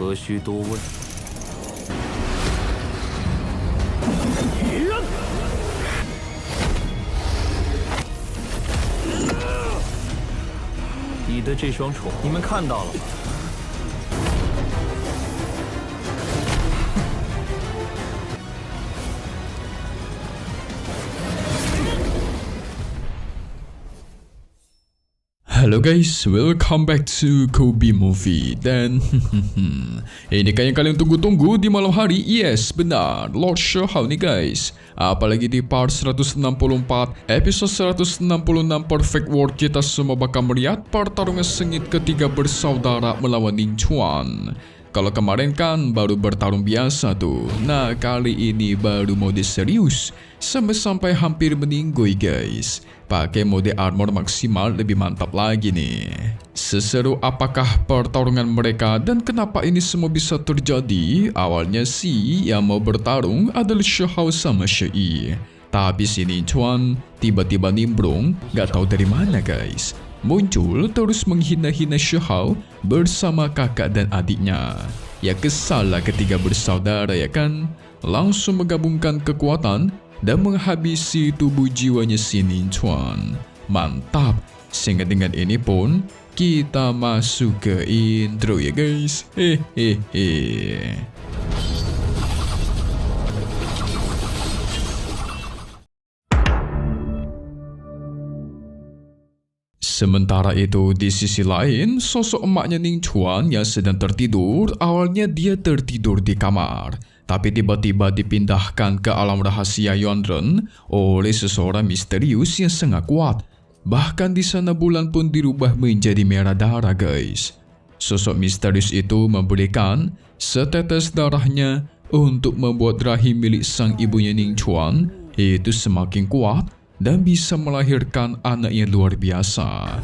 何须多问？你的这双宠，你们看到了吗？ Halo guys, welcome back to Kobe Movie. Dan ini kan yang kalian tunggu-tunggu di malam hari. Yes, benar, Lord Shahao nih guys. Apalagi di part 164, episode 166 Perfect World, kita semua bakal melihat pertarungan sengit ketiga bersaudara melawan Ning Chuan. Kalau kemarin kan baru bertarung biasa tuh. Nah, kali ini baru mode serius. Sampai hampir meninggoy guys. Pakai mode armor maksimal lebih mantap lagi nih. Seseru apakah pertarungan mereka dan kenapa ini semua bisa terjadi? Awalnya sih yang mau bertarung adalah Shahao sama Shei. Tapi si Ning Chuan tiba-tiba nimbrung, gak tahu dari mana guys. Muncul terus menghina-hina Shahao bersama kakak dan adiknya. Ya kesal lah ketiga bersaudara ya kan. Langsung menggabungkan kekuatan dan menghabisi tubuh jiwanya si Ning Chuan. Mantap. Sehingga dengan ini pun kita masuk ke intro ya guys. Hehehe. Sementara itu di sisi lain, sosok emaknya Ning Chuan yang sedang tertidur, awalnya dia tertidur di kamar. Tapi tiba-tiba dipindahkan ke alam rahasia Yonren oleh seseorang misterius yang sangat kuat. Bahkan di sana bulan pun dirubah menjadi merah darah guys. Sosok misterius itu memberikan setetes darahnya untuk membuat rahim milik sang ibunya Ning Chuan itu semakin kuat dan bisa melahirkan anak yang luar biasa.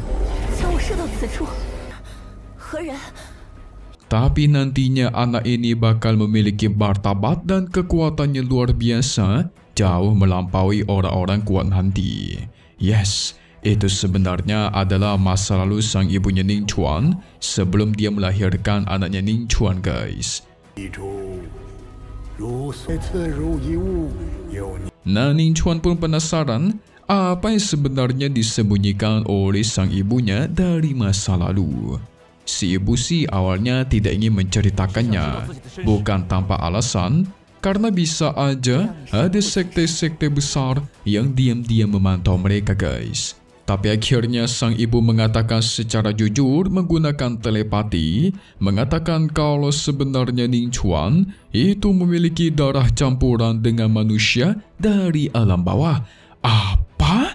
Tapi nantinya anak ini bakal memiliki martabat dan kekuatannya luar biasa, jauh melampaui orang-orang kuat nanti. Yes, itu sebenarnya adalah masa lalu sang ibunya Ning Chuan sebelum dia melahirkan anaknya Ning Chuan guys. Nah, Ning Chuan pun penasaran apa yang sebenarnya disembunyikan oleh sang ibunya dari masa lalu. Si ibu sih awalnya tidak ingin menceritakannya, bukan tanpa alasan, karena bisa aja ada sekte-sekte besar yang diam-diam memantau mereka guys. Tapi akhirnya sang ibu mengatakan secara jujur menggunakan telepati, mengatakan kalau sebenarnya Ning Chuan itu memiliki darah campuran dengan manusia dari alam bawah. Apa?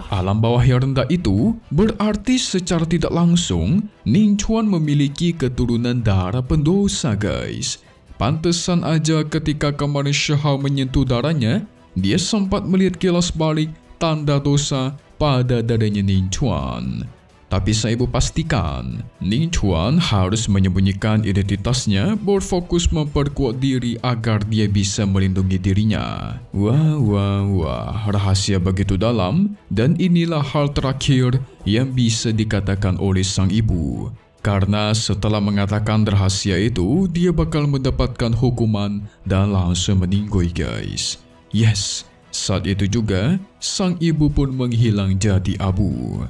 Alam bawah yang rendah itu berarti secara tidak langsung Ning Chuan memiliki keturunan darah pendosa guys. Pantesan aja ketika kemarin Shahao menyentuh darahnya, dia sempat melihat kilas balik tanda dosa pada dadanya Ning Chuan. Tapi saya ibu pastikan, Ning Chuan harus menyembunyikan identitasnya, berfokus memperkuat diri agar dia bisa melindungi dirinya. Wah, rahasia begitu dalam, dan inilah hal terakhir yang bisa dikatakan oleh sang ibu. Karena setelah mengatakan rahasia itu, dia bakal mendapatkan hukuman dan langsung meninggoy guys. Yes, saat itu juga, sang ibu pun menghilang jadi abu.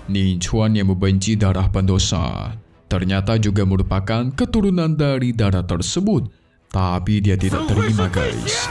Ning Chuan yang membenci darah pendosa, ternyata juga merupakan keturunan dari darah tersebut. Tapi dia tidak terima guys.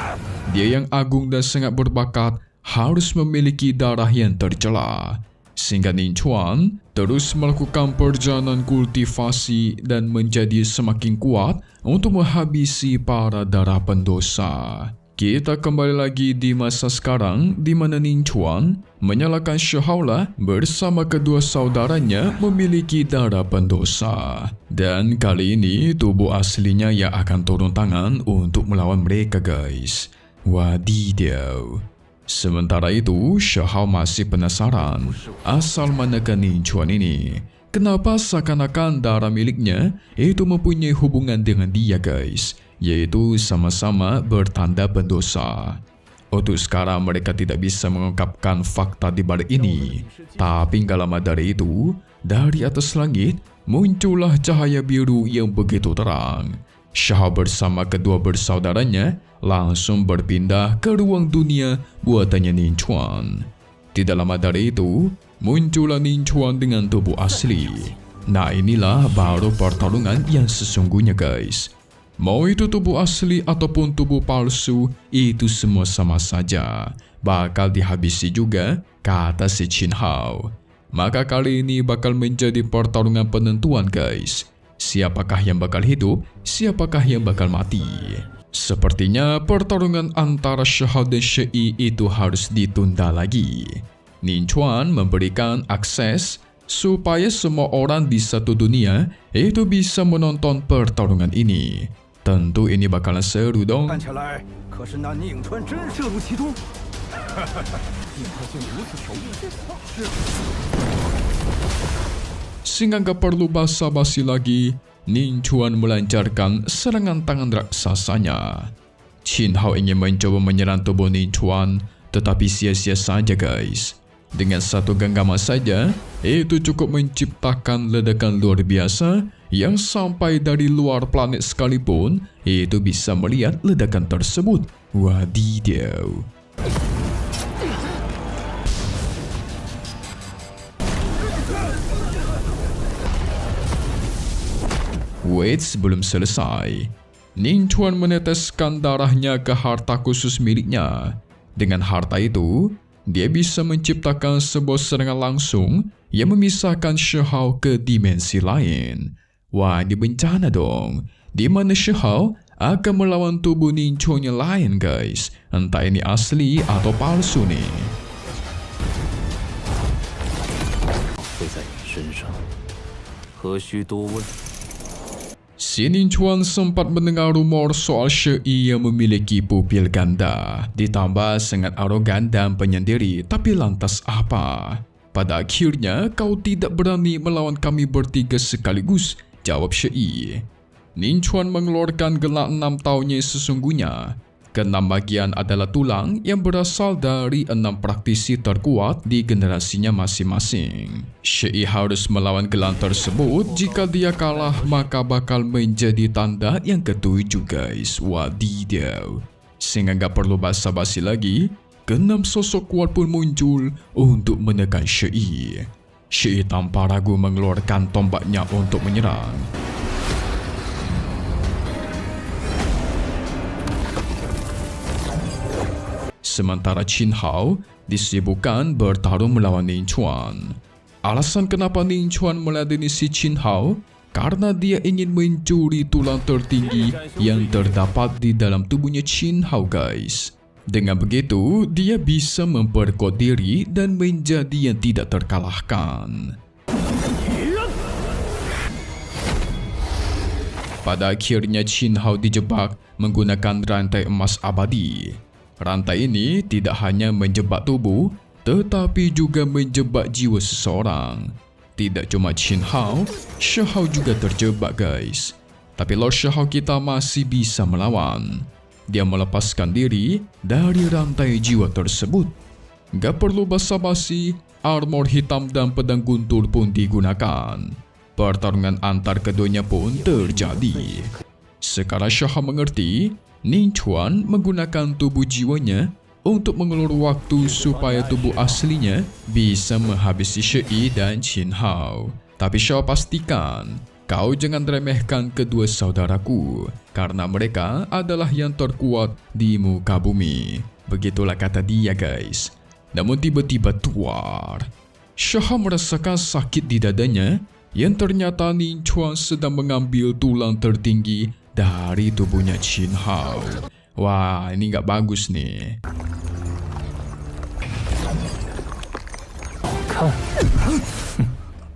Dia yang agung dan sangat berbakat harus memiliki darah yang tercela. Sehingga Ning Chuan terus melakukan perjalanan kultivasi dan menjadi semakin kuat untuk menghabisi para darah pendosa. Kita kembali lagi di masa sekarang di mana Ning Chuan menyalahkan Shahao bersama kedua saudaranya memiliki darah pendosa. Dan kali ini tubuh aslinya yang akan turun tangan untuk melawan mereka guys. Wadidaw. Sementara itu Shahao masih penasaran asal manakah Ning Chuan ini. Kenapa seakan-akan darah miliknya itu mempunyai hubungan dengan dia guys, yaitu sama-sama bertanda pendosa. Untuk sekarang mereka tidak bisa mengungkapkan fakta di balik ini. Tapi gak lama dari itu, dari atas langit muncullah cahaya biru yang begitu terang. Shao bersama kedua bersaudaranya langsung berpindah ke ruang dunia buatannya Ning Chuan. Tidak lama dari itu, muncullah Ning Chuan dengan tubuh asli. Nah inilah baru pertarungan yang sesungguhnya guys. Mau itu tubuh asli ataupun tubuh palsu, itu semua sama saja. Bakal dihabisi juga, kata si Qin Hao. Maka kali ini bakal menjadi pertarungan penentuan guys. Siapakah yang bakal hidup, siapakah yang bakal mati. Sepertinya pertarungan antara Shao dan Shi itu harus ditunda lagi. Ning Chuan memberikan akses supaya semua orang di satu dunia itu bisa menonton pertarungan ini. Tentu ini bakalan seru dong. 看起来，可是那宁川真涉入其中。宁川竟如此巧妙，是 Sehingga gak perlu basa-basi lagi, Ning Chuan melancarkan serangan tangan raksasanya. Qin Hao ingin mencoba menyerang tubuh Ning Chuan, tetapi sia-sia saja guys. Dengan satu genggaman saja, itu cukup menciptakan ledakan luar biasa yang sampai dari luar planet sekalipun itu bisa melihat ledakan tersebut. Wadidaw. Wait, belum selesai. Ning Chuan meneteskan darahnya ke harta khusus miliknya. Dengan harta itu, dia bisa menciptakan sebuah serangan langsung yang memisahkan Shao ke dimensi lain. Wah, ini bencana dong. Di mana Shao akan melawan tubuh Ning Chuan yang lain guys. Entah ini asli atau palsu nih. 会在你身上，何须多问？ Si Ning Chuan sempat mendengar rumor soal Shi yang memiliki pupil ganda, ditambah sangat arogan dan penyendiri, tapi lantas apa? Pada akhirnya kau tidak berani melawan kami bertiga sekaligus, jawab Shi. Ning Chuan mengeluarkan gelang 6 tahunnya sesungguhnya. Keenam bagian adalah tulang yang berasal dari 6 praktisi terkuat di generasinya masing-masing. Shi harus melawan gelang tersebut. Jika dia kalah, maka bakal menjadi tanda yang ke-7 guys. Wadidaw. Sehingga gak perlu basa-basi lagi, ke-6 sosok kuat pun muncul untuk menekan Shi. Shi tanpa ragu mengeluarkan tombaknya untuk menyerang. Sementara Qin Hao disibukkan bertarung melawan Ning Chuan. Alasan kenapa Ning Chuan meladeni si Qin Hao karena dia ingin mencuri tulang tertinggi yang terdapat di dalam tubuhnya Qin Hao guys. Dengan begitu, dia bisa memperkuat diri dan menjadi yang tidak terkalahkan. Pada akhirnya Qin Hao dijebak menggunakan rantai emas abadi. Rantai ini tidak hanya menjebak tubuh, tetapi juga menjebak jiwa seseorang. Tidak cuma Qin Hao, Shao juga terjebak guys. Tapi Lord Shao kita masih bisa melawan. Dia melepaskan diri dari rantai jiwa tersebut. Gak perlu basa-basi, armor hitam dan pedang guntur pun digunakan. Pertarungan antar keduanya pun terjadi. Sekarang Shao mengerti, Ning Chuan menggunakan tubuh jiwanya untuk mengulur waktu supaya tubuh aslinya bisa menghabisi Shi dan Qin Hao. Tapi Shao pastikan, kau jangan remehkan kedua saudaraku, karena mereka adalah yang terkuat di muka bumi. Begitulah kata dia guys. Namun tiba-tiba tuar. Shao merasakan sakit di dadanya, yang ternyata Ning Chuan sedang mengambil tulang tertinggi dari tubuhnya Qin Hao. Wah, ini gak bagus nih.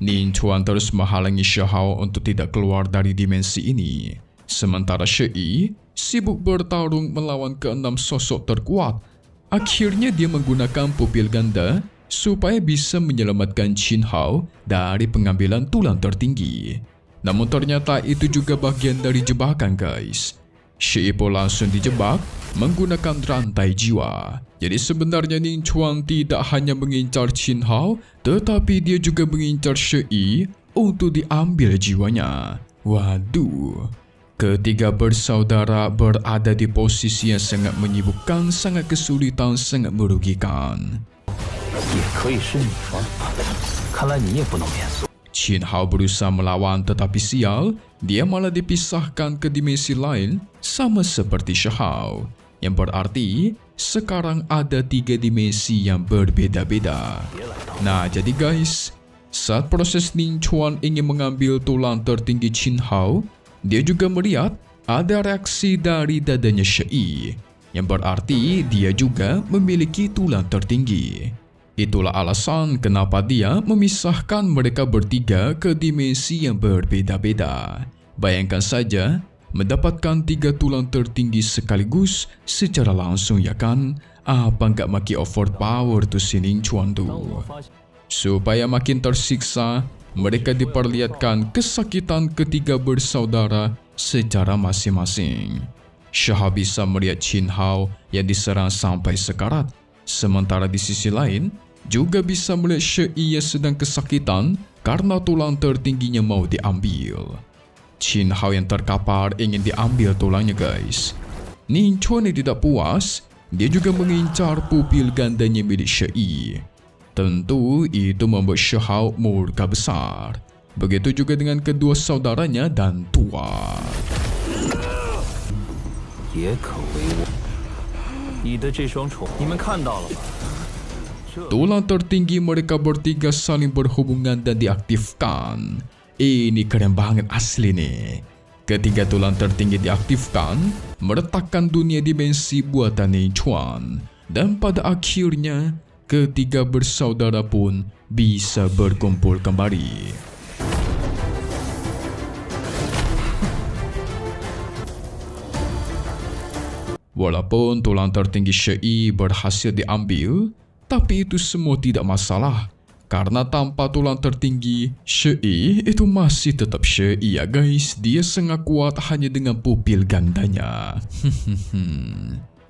Ning Chuan terus menghalangi Shao untuk tidak keluar dari dimensi ini. Sementara Shi sibuk bertarung melawan ke-6 sosok terkuat. Akhirnya dia menggunakan pupil ganda supaya bisa menyelamatkan Qin Hao dari pengambilan tulang tertinggi. Namun ternyata itu juga bagian dari jebakan guys. Shi Yi pun langsung dijebak menggunakan rantai jiwa. Jadi sebenarnya Ning Chuan tidak hanya mengincar Qin Hao, tetapi dia juga mengincar Shi Yi untuk diambil jiwanya. Waduh. Ketiga bersaudara berada di posisi yang sangat menyibukkan, sangat kesulitan, sangat merugikan. 也可以是你吗？看来你也不能免俗。 Qin Hao berusaha melawan tetapi sial, dia malah dipisahkan ke dimensi lain sama seperti Shi Hao. Yang berarti sekarang ada 3 dimensi yang berbeda-beda. Nah jadi guys, saat proses Ning Chuan ingin mengambil tulang tertinggi Qin Hao, dia juga melihat ada reaksi dari dadanya Shi Yi, yang berarti dia juga memiliki tulang tertinggi. Itulah alasan kenapa dia memisahkan mereka bertiga ke dimensi yang berbeda-beda. Bayangkan saja, mendapatkan 3 tulang tertinggi sekaligus secara langsung ya kan? Apa nggak makin overpower tuh si Ning Chuan tuh? Supaya makin tersiksa, mereka diperlihatkan kesakitan ketiga bersaudara secara masing-masing. Shi Hao bisa melihat Qin Hao yang diserang sampai sekarat. Sementara di sisi lain, juga bisa melihat Shi Yi yang sedang kesakitan karena tulang tertingginya mau diambil. Qin Hao yang terkapar ingin diambil tulangnya guys. Ning Chuan yang tidak puas, dia juga mengincar pupil gandanya milik Shi Yi. Tentu itu membuat Shi Hao murka besar. Begitu juga dengan kedua saudaranya dan Tuan. 也可为我。你的这双宠，你们看到了吗？ Tulang tertinggi mereka bertiga saling berhubungan dan diaktifkan. Ini keren banget asli nih. Ketiga tulang tertinggi diaktifkan, meletakkan dunia dimensi buatan Ning Chuan. Dan pada akhirnya, ketiga bersaudara pun bisa berkumpul kembali. Walaupun tulang tertinggi Shi Yi berhasil diambil, tapi itu semua tidak masalah. Karena tanpa tulang tertinggi, Shi Yi itu masih tetap Shi Yi ya guys. Dia sangat kuat hanya dengan pupil gandanya.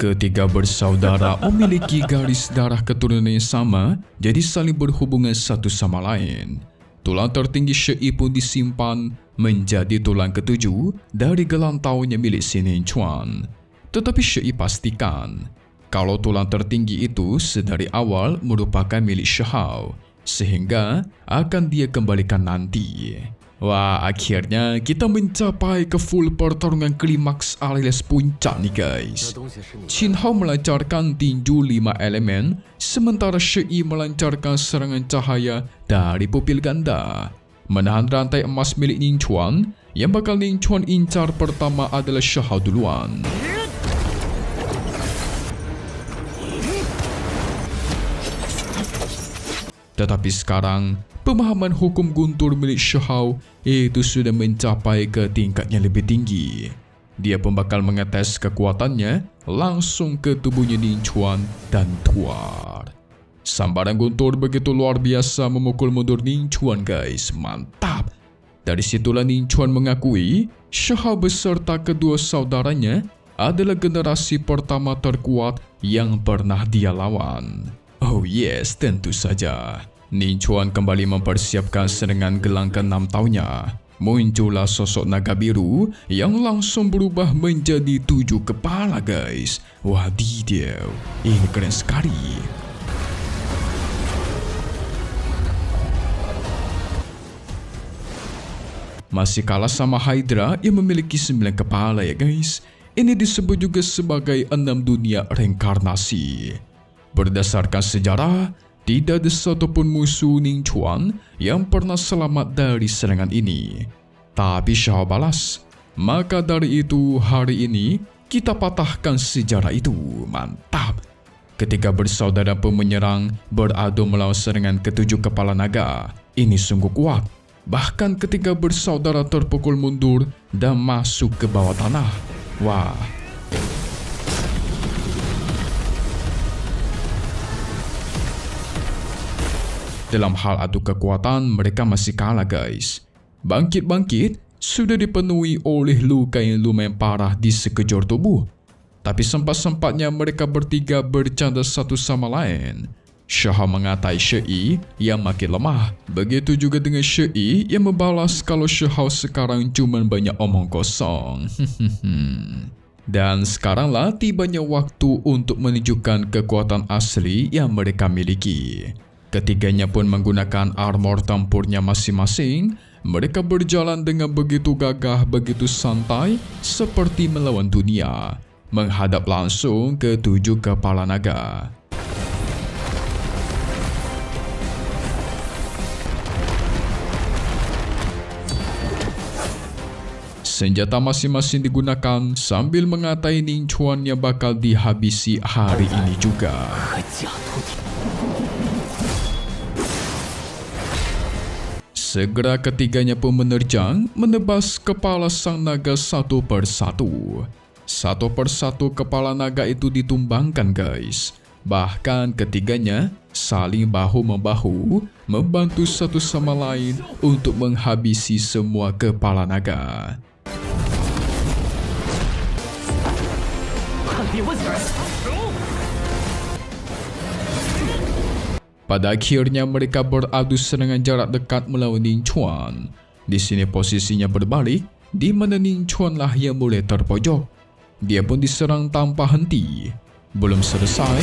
Ketiga bersaudara memiliki garis darah keturunan yang sama, jadi saling berhubungan satu sama lain. Tulang tertinggi Shi Yi pun disimpan menjadi tulang ketujuh dari gelantaunya milik si Ning Chuan. Tetapi Shi Yi pastikan kalau tulang tertinggi itu sedari awal merupakan milik Shi Hao, sehingga akan dia kembalikan nanti. Wah, akhirnya kita mencapai ke full pertarungan klimaks alias puncak nih guys. Qin Hao melancarkan tinju 5 elemen, sementara Shi Yi melancarkan serangan cahaya dari pupil ganda. Menahan rantai emas milik Ning Chuan, yang bakal Ning Chuan incar pertama adalah Shi Hao duluan. Tetapi sekarang, pemahaman hukum guntur milik Shi Hao itu sudah mencapai ke tingkat yang lebih tinggi. Dia pun bakal mengetes kekuatannya langsung ke tubuhnya Ning Chuan dan Tuan. Sambaran guntur begitu luar biasa memukul mundur Ning Chuan guys, mantap. Dari situlah Ning Chuan mengakui Shi Hao beserta kedua saudaranya adalah generasi pertama terkuat yang pernah dia lawan. Oh yes, tentu saja. Ning Chuan kembali mempersiapkan serangan gelang ke-6 tahunnya. Muncullah sosok naga biru yang langsung berubah menjadi 7 kepala guys. Wadidaw, ini keren sekali. Masih kalah sama Hydra yang memiliki 9 kepala ya guys. Ini disebut juga sebagai 6 dunia reinkarnasi. Berdasarkan sejarah, tidak ada satupun musuh Ning Chuan yang pernah selamat dari serangan ini. Tapi Shi Hao balas, maka dari itu hari ini kita patahkan sejarah itu. Mantap. Ketika bersaudara pun menyerang, beradu melawan serangan ke-7 kepala naga. Ini sungguh kuat. Bahkan ketika bersaudara terpukul mundur dan masuk ke bawah tanah. Wah. Dalam hal adu kekuatan, mereka masih kalah guys. Bangkit-bangkit sudah dipenuhi oleh luka yang lumayan parah di sekejur tubuh. Tapi sempat-sempatnya mereka bertiga bercanda satu sama lain. Shahao mengatai Shi yang makin lemah. Begitu juga dengan Shi yang membalas kalau Shahao sekarang cuma banyak omong kosong. Dan sekaranglah tibanya waktu untuk menunjukkan kekuatan asli yang mereka miliki. Ketiganya pun menggunakan armor tempurnya masing-masing. Mereka berjalan dengan begitu gagah, begitu santai, seperti melawan dunia, menghadap langsung ke 7 kepala naga. Senjata masing-masing digunakan sambil mengatai Ning Chuan yang bakal dihabisi hari ini juga. Segera ketiganya pun menerjang, menebas kepala sang naga satu persatu. Satu persatu kepala naga itu ditumbangkan guys. Bahkan ketiganya saling bahu-membahu, membantu satu sama lain untuk menghabisi semua kepala naga. Pada akhirnya mereka beradu serangan jarak dekat melawan Ning Chuan. Di sini posisinya berbalik, di mana Ning Chuan lah yang mulai terpojok. Dia pun diserang tanpa henti. Belum selesai,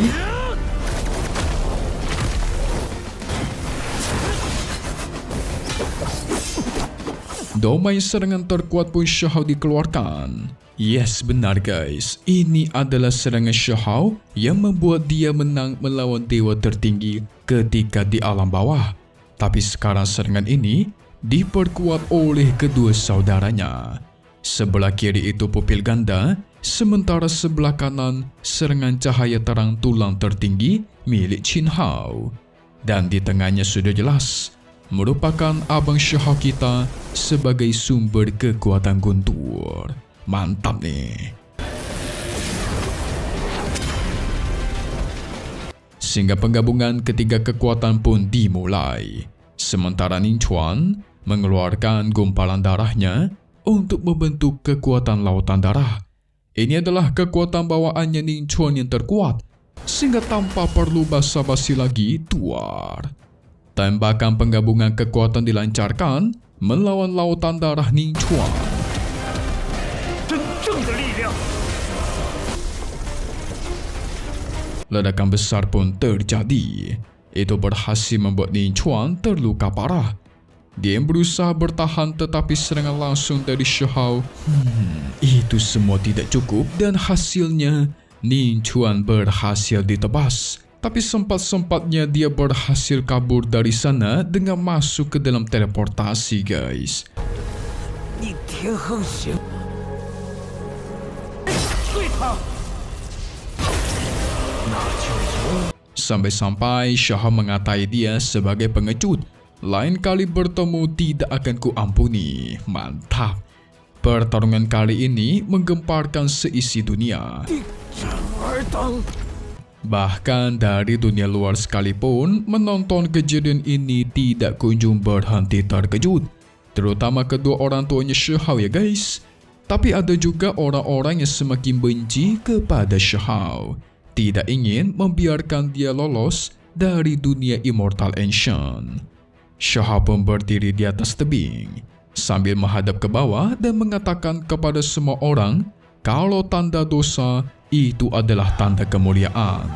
domain serangan terkuat pun Shahao dikeluarkan. Yes, benar guys. Ini adalah serangan Shahao yang membuat dia menang melawan dewa tertinggi ketika di alam bawah. Tapi sekarang serangan ini diperkuat oleh kedua saudaranya. Sebelah kiri itu pupil ganda, sementara sebelah kanan serangan cahaya terang tulang tertinggi milik Qin Hao. Dan di tengahnya sudah jelas, merupakan abang Shahao kita sebagai sumber kekuatan guntur. Mantap nih. Sehingga penggabungan ketiga kekuatan pun dimulai. Sementara Ning Chuan mengeluarkan gumpalan darahnya untuk membentuk kekuatan lautan darah. Ini adalah kekuatan bawaannya Ning Chuan yang terkuat, sehingga tanpa perlu basa-basi lagi tuar. Tembakan penggabungan kekuatan dilancarkan melawan lautan darah Ning Chuan. Ledakan besar pun terjadi. Itu berhasil membuat Ning Chuan terluka parah. Dia berusaha bertahan tetapi serangan langsung dari Shahao. Itu semua tidak cukup dan hasilnya Ning Chuan berhasil ditebas. Tapi sempat-sempatnya dia berhasil kabur dari sana dengan masuk ke dalam teleportasi guys. Sampai-sampai Shahao mengatai dia sebagai pengecut. Lain kali bertemu tidak akan kuampuni. Mantap. Pertarungan kali ini menggemparkan seisi dunia. Bahkan dari dunia luar sekalipun menonton kejadian ini tidak kunjung berhenti terkejut. Terutama kedua orang tuanya Shahao ya guys. Tapi ada juga orang-orang yang semakin benci kepada Shahao. Tidak ingin membiarkan dia lolos dari dunia Immortal Ancient. Shahao pun berdiri di atas tebing sambil menghadap ke bawah dan mengatakan kepada semua orang kalau tanda dosa itu adalah tanda kemuliaan.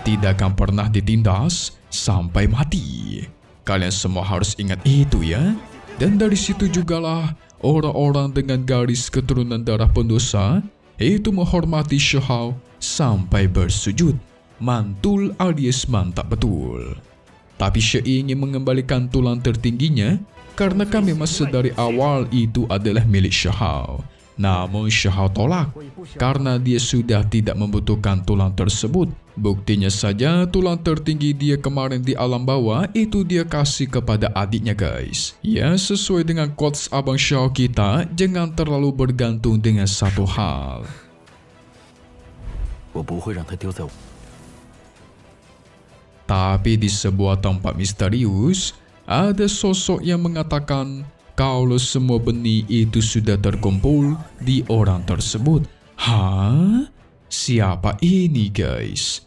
Tidak akan pernah ditindas sampai mati. Kalian semua harus ingat itu ya. Dan dari situ jugalah orang-orang dengan garis keturunan darah pendosa itu menghormati Shahao sampai bersujud. Mantul alias mantap betul. Tapi Shi ingin mengembalikan tulang tertingginya karena kan memang sedari awal itu adalah milik Shahao. Namun Shahao tolak karena dia sudah tidak membutuhkan tulang tersebut. Buktinya saja tulang tertinggi dia kemarin di alam bawah itu dia kasih kepada adiknya guys. Ya sesuai dengan quotes abang Shahao kita, jangan terlalu bergantung dengan satu hal. Tapi di sebuah tempat misterius, ada sosok yang mengatakan kalau semua benih itu sudah terkumpul di orang tersebut. Hah? Siapa ini guys?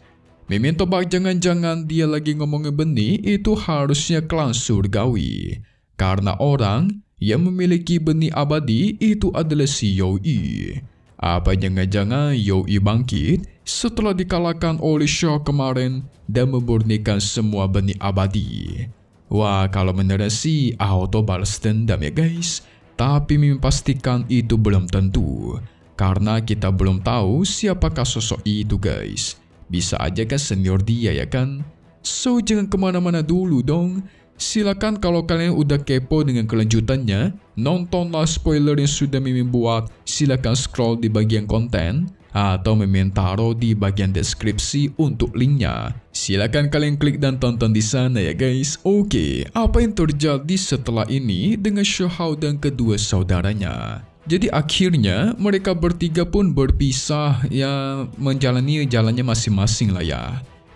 Mimin tebak jangan-jangan dia lagi ngomongin benih itu harusnya klan surgawi. Karena orang yang memiliki benih abadi itu adalah si Yoi. Apa jangan-jangan Yoi bangkit setelah dikalahkan oleh Shaw kemarin dan memurnikan semua benih abadi? Wah, kalau beneran sih auto balas dendam ya guys. Tapi Mimin pastikan itu belum tentu. Karena kita belum tahu siapakah sosok itu guys. Bisa aja kan senior dia ya kan. So jangan kemana-mana dulu dong. Silakan kalau kalian udah kepo dengan kelanjutannya, nontonlah spoiler yang sudah Mimin buat. Silakan scroll di bagian konten atau Mimin taruh di bagian deskripsi untuk linknya. Silakan kalian klik dan tonton di sana ya guys. Oke, apa yang terjadi setelah ini dengan Xiahou dan kedua saudaranya? Jadi akhirnya mereka bertiga pun berpisah ya, menjalani jalannya masing-masing lah ya.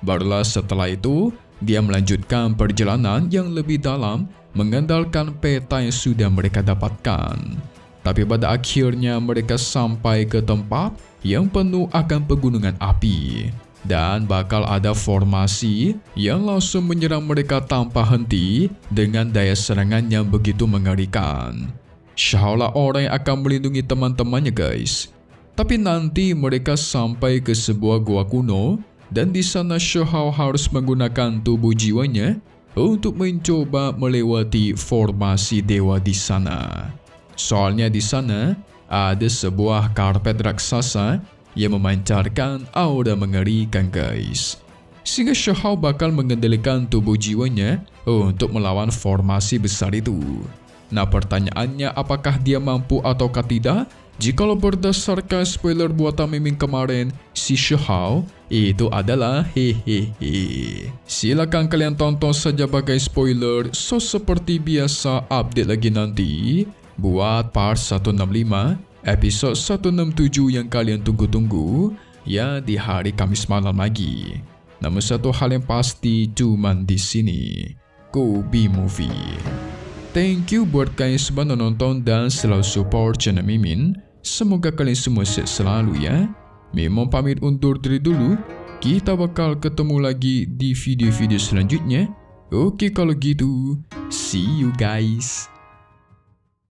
Barulah setelah itu dia melanjutkan perjalanan yang lebih dalam mengandalkan peta yang sudah mereka dapatkan. Tapi pada akhirnya mereka sampai ke tempat yang penuh akan pegunungan api. Dan bakal ada formasi yang langsung menyerang mereka tanpa henti dengan daya serangan yang begitu mengerikan. Seolah orang yang akan melindungi teman-temannya guys. Tapi nanti mereka sampai ke sebuah gua kuno dan di sana Xiahou harus menggunakan tubuh jiwanya untuk mencoba melewati formasi dewa di sana. Soalnya di sana ada sebuah karpet raksasa yang memancarkan aura mengerikan guys. Sehingga Xiahou bakal mengendalikan tubuh jiwanya untuk melawan formasi besar itu. Nah pertanyaannya apakah dia mampu ataukah tidak? Jikalau berdasarkan spoiler buatan Mimin kemarin, si Xiahou itu adalah hehehe. Silakan kalian tonton saja bagai spoiler. So seperti biasa update lagi nanti buat part 165 episode 167 yang kalian tunggu-tunggu ya di hari Kamis malam lagi. Namun satu hal yang pasti cuman di sini Kobe Movie. Thank you buat kalian semua nonton dan selalu support channel Mimin. Semoga kalian semua sehat selalu ya. Mimin pamit undur diri dulu. Kita bakal ketemu lagi di video-video selanjutnya. Oke kalau gitu, see you guys.